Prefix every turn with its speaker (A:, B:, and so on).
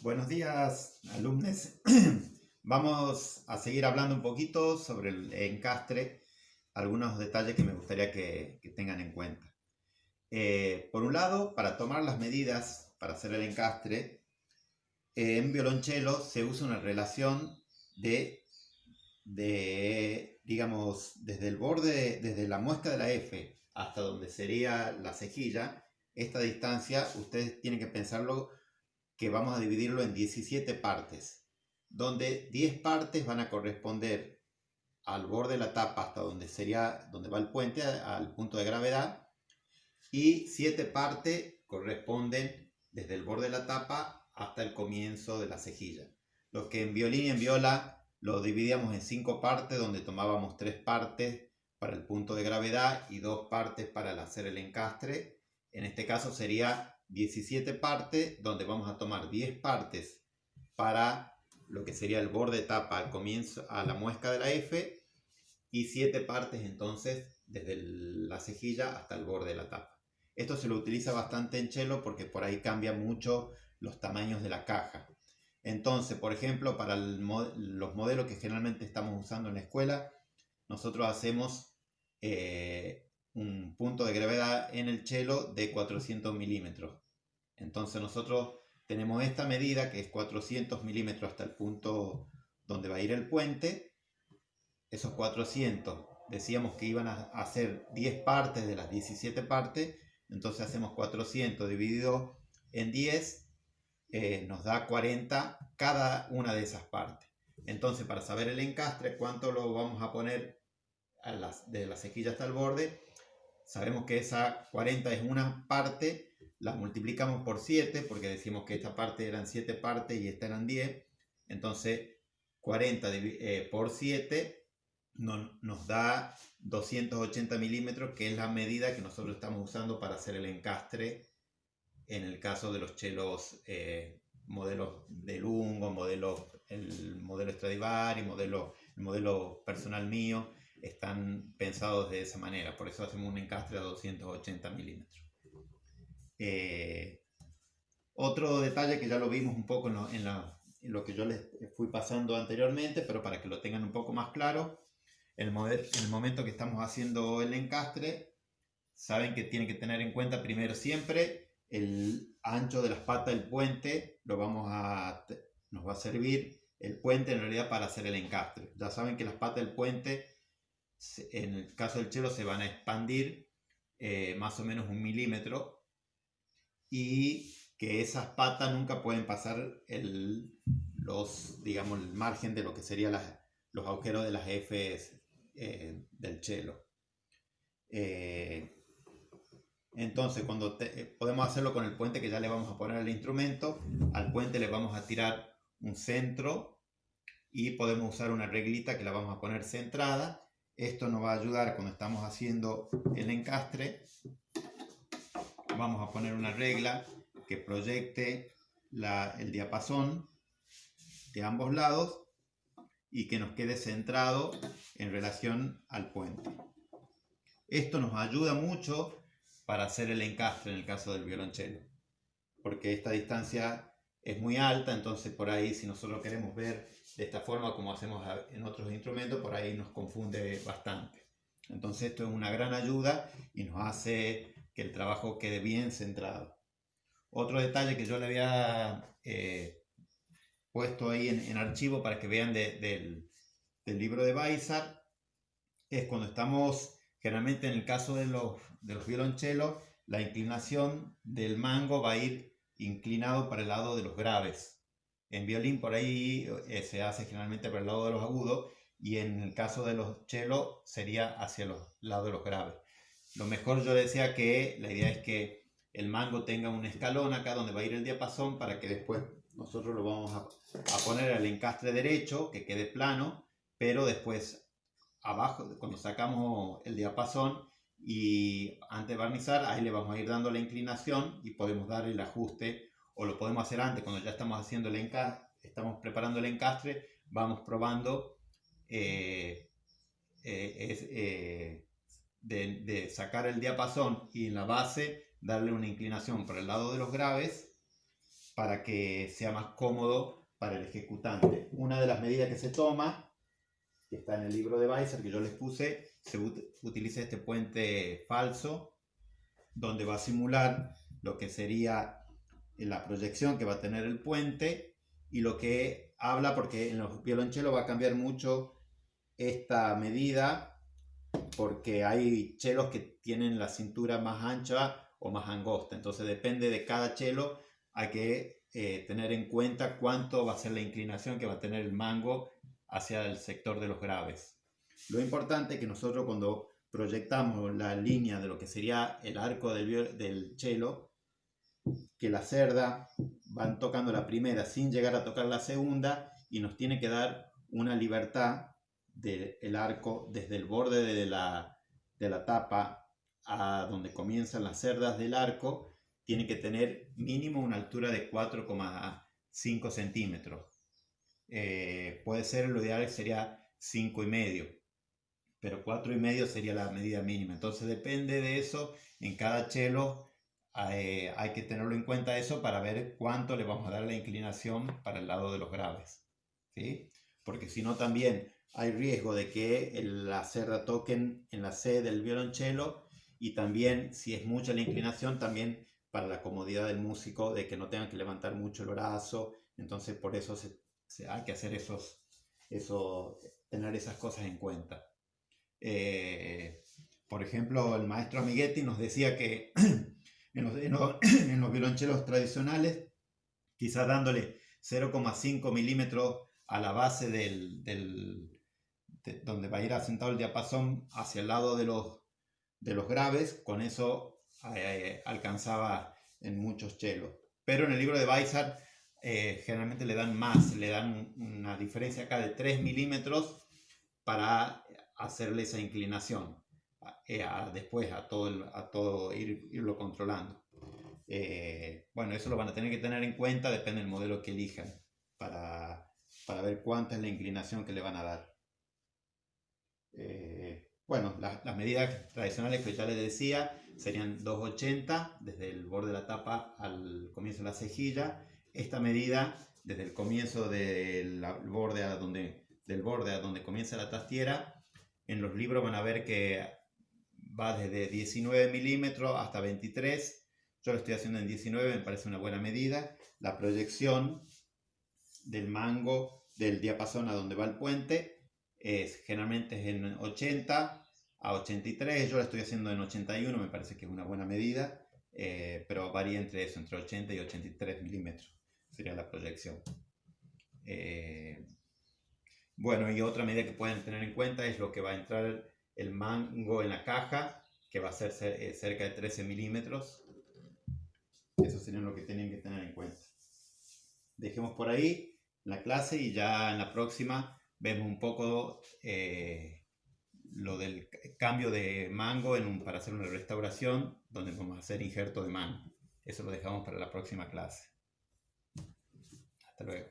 A: Buenos días, alumnos. Vamos a seguir hablando un poquito sobre el encastre, algunos detalles que me gustaría que tengan en cuenta. Por un lado, para tomar las medidas para hacer el encastre, en violonchelo se usa una relación digamos, desde el borde, desde la muesca de la F hasta donde sería la cejilla. Esta distancia ustedes tienen que pensarlo que vamos a dividirlo en 17 partes, donde 10 partes van a corresponder al borde de la tapa hasta donde va el puente, al punto de gravedad, y 7 partes corresponden desde el borde de la tapa hasta el comienzo de la cejilla. Lo que en violín y en viola lo dividíamos en 5 partes, donde tomábamos 3 partes para el punto de gravedad y 2 partes para hacer el encastre. En este caso sería 17 partes, donde vamos a tomar 10 partes para lo que sería el borde de tapa al comienzo, a la muesca de la F, y 7 partes entonces desde la cejilla hasta el borde de la tapa. Esto se lo utiliza bastante en cello porque por ahí cambia mucho los tamaños de la caja. Entonces, por ejemplo, para los modelos que generalmente estamos usando en la escuela, nosotros hacemos un punto de gravedad en el cello de 400 milímetros. Entonces nosotros tenemos esta medida que es 400 milímetros hasta el punto donde va a ir el puente. Esos 400 decíamos que iban a hacer 10 partes de las 17 partes, entonces hacemos 400 dividido en 10, nos da 40 cada una de esas partes. Entonces, para saber el encastre, cuánto lo vamos a poner de la cejilla hasta el borde, sabemos que esa 40 es una parte, la multiplicamos por 7, porque decimos que esta parte eran 7 partes y esta eran 10, entonces 40 por 7 nos da 280 milímetros, que es la medida que nosotros estamos usando para hacer el encastre en el caso de los chelos modelos de Lungo, el modelo Stradivari, el modelo personal mío, están pensados de esa manera. Por eso hacemos un encastre a 280 milímetros. Otro detalle que ya lo vimos un poco en lo que yo les fui pasando anteriormente, pero para que lo tengan un poco más claro, en el momento que estamos haciendo el encastre, saben que tienen que tener en cuenta primero siempre el ancho de las patas del puente. Nos va a servir el puente en realidad para hacer el encastre. Ya saben que las patas del puente, en el caso del cello, se van a expandir más o menos 1 milímetro, y que esas patas nunca pueden pasar digamos, el margen de lo que serían los agujeros de las Fs del cello. Entonces, podemos hacerlo con el puente que ya le vamos a poner al instrumento. Al puente le vamos a tirar un centro y podemos usar una reglita que la vamos a poner centrada. Esto nos va a ayudar cuando estamos haciendo el encastre. Vamos a poner una regla que proyecte el diapasón de ambos lados y que nos quede centrado en relación al puente. Esto nos ayuda mucho para hacer el encastre en el caso del violonchelo, porque esta distancia es muy alta, entonces por ahí si nosotros queremos ver de esta forma como hacemos en otros instrumentos, por ahí nos confunde bastante. Entonces esto es una gran ayuda y nos hace que el trabajo quede bien centrado. Otro detalle que yo le había puesto ahí en archivo para que vean del libro de Weissart, es cuando estamos, generalmente en el caso de los violonchelos, la inclinación del mango va a ir inclinado para el lado de los graves. En violín por ahí se hace generalmente para el lado de los agudos, y en el caso de los chelos sería hacia los lados de los graves. Lo mejor, yo decía que la idea es que el mango tenga un escalón acá donde va a ir el diapasón, para que después nosotros lo vamos a poner al encastre derecho, que quede plano, pero después abajo, cuando sacamos el diapasón y antes de barnizar, ahí le vamos a ir dando la inclinación y podemos dar el ajuste, o lo podemos hacer antes cuando ya estamos haciendo estamos preparando el encastre, vamos probando de sacar el diapasón y en la base darle una inclinación por el lado de los graves para que sea más cómodo para el ejecutante. Una de las medidas que se toma, que está en el libro de Weiser que yo les puse, se utiliza este puente falso, donde va a simular lo que sería la proyección que va a tener el puente y lo que habla, porque en los violonchelos va a cambiar mucho esta medida, porque hay chelos que tienen la cintura más ancha o más angosta, entonces depende de cada chelo, hay que tener en cuenta cuánto va a ser la inclinación que va a tener el mango hacia el sector de los graves. Lo importante es que nosotros cuando proyectamos la línea de lo que sería el arco del cello, que las cerdas van tocando la primera sin llegar a tocar la segunda y nos tiene que dar una libertad del arco desde el borde de la tapa a donde comienzan las cerdas del arco, tiene que tener mínimo una altura de 4,5 centímetros. Puede ser, lo ideal sería 5,5, pero 4,5 sería la medida mínima. Entonces depende de eso, en cada cello hay que tenerlo en cuenta eso para ver cuánto le vamos a dar la inclinación para el lado de los graves, ¿sí? Porque si no también hay riesgo de que la cerda toquen en la C del violonchelo, y también si es mucha la inclinación, también para la comodidad del músico, de que no tengan que levantar mucho el brazo. Entonces por eso hay que hacer tener esas cosas en cuenta. Por ejemplo, el maestro Amighetti nos decía que en los violonchelos tradicionales, quizás dándole 0,5 milímetros a la base donde va a ir asentado el diapasón hacia el lado de los graves, con eso alcanzaba en muchos chelos. Pero en el libro de Weiser generalmente le dan más, le dan una diferencia acá de 3 milímetros para hacerle esa inclinación, después a todo irlo controlando. Bueno, eso lo van a tener que tener en cuenta, depende del modelo que elijan, para ver cuánta es la inclinación que le van a dar. Bueno, las medidas tradicionales que ya les decía serían 2,80 desde el borde de la tapa al comienzo de la cejilla. Esta medida, desde el comienzo del borde a donde comienza la trastiera, en los libros van a ver que va desde 19 milímetros hasta 23. Yo lo estoy haciendo en 19, me parece una buena medida. La proyección del mango del diapasón a donde va el puente generalmente es en 80 a 83. Yo lo estoy haciendo en 81, me parece que es una buena medida, pero varía entre eso, entre 80 y 83 milímetros sería la proyección. Bueno, y otra medida que pueden tener en cuenta es lo que va a entrar el mango en la caja, que va a ser cerca de 13 milímetros. Eso sería lo que tienen que tener en cuenta. Dejemos por ahí la clase y ya en la próxima vemos un poco lo del cambio de mango para hacer una restauración, donde vamos a hacer injerto de mango. Eso lo dejamos para la próxima clase. Hasta luego.